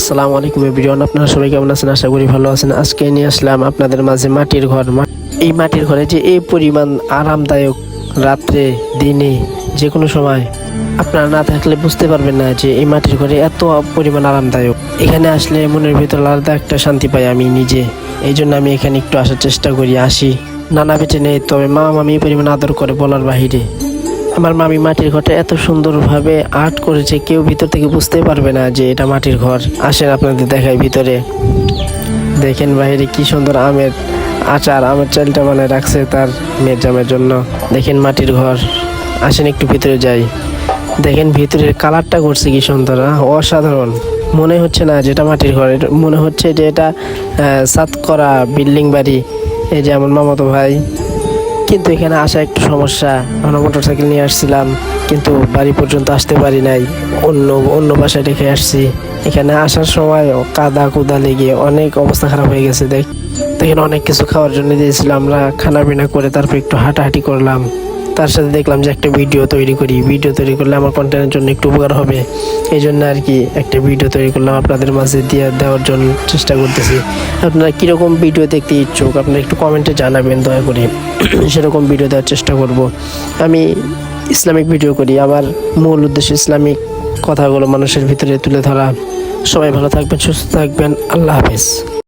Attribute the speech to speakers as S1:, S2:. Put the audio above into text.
S1: আসসালামু আলাইকুম এভরিওয়ান, আপনারা সবাই কেমন আছেন? আশা করি ভালো আছেন। আজকে নিয়ে আসলাম আপনাদের মাঝে মাটির ঘর। এই মাটির ঘরে যে এই পরিমাণ আরামদায়ক, রাত্রে দিনে যে কোনো সময় আপনারা না থাকলে বুঝতে পারবেন না যে এই মাটির ঘরে এত পরিমাণ আরামদায়ক। এখানে আসলে মনের ভিতর আলাদা একটা শান্তি পাই আমি নিজে। এই জন্য আমি এখানে একটু আসার চেষ্টা করি, আসি। নানা বেঁচে নেই, তবে মা মামি এই পরিমাণ আদর করে বলার বাহিরে। আমার মামি মাটির ঘরটা এত সুন্দরভাবে আর্ট করেছে, কেউ ভিতর থেকে বুঝতে পারবে না যে এটা মাটির ঘর। আসেন আপনাদের দেখাই ভিতরে। দেখেন বাইরে কি সুন্দর আমের আচার, আমের চালটা বানায় রাখছে তার মেয়ের জামের জন্য। দেখেন মাটির ঘর, আসেন একটু ভিতরে যাই। দেখেন ভিতরের কালারটা করছে কি সুন্দর, অসাধারণ। মনে হচ্ছে না যেটা মাটির ঘর, মনে হচ্ছে যে এটা ছাদ করা বিল্ডিং বাড়ি। এই যে আমার মামাতো ভাই, কিন্তু এখানে আসা একটু সমস্যা। আমরা মোটরসাইকেল নিয়ে আসছিলাম, কিন্তু বাড়ি পর্যন্ত আসতে পারি নাই, অন্য বাসায় রেখে আসছি। এখানে আসার সময় কাদা কুদা লেগে অনেক অবস্থা খারাপ হয়ে গেছে। দেখেন অনেক কিছু খাওয়ার জন্য দিয়েছিলাম, আমরা খানা পিনা করে তারপর একটু হাঁটাহাঁটি করলাম। তার সাথে দেখলাম যে একটা ভিডিও তৈরি করলে আমার কন্টেন্টের জন্য একটু উপকার হবে। এই জন্য আর কি একটা ভিডিও তৈরি করলাম, আপনাদের মাঝে দেওয়ার জন্য চেষ্টা করতেছি। আপনারা কীরকম ভিডিও দেখতে ইচ্ছুক আপনারা একটু কমেন্টে জানাবেন দয়া করে। সেরকম ভিডিও দেওয়ার চেষ্টা করব। আমি ইসলামিক ভিডিও করি, আমার মূল উদ্দেশ্য ইসলামিক কথাগুলো মানুষের ভিতরে তুলে ধরা। সবাই ভালো থাকবেন, সুস্থ থাকবেন। আল্লাহ হাফেজ।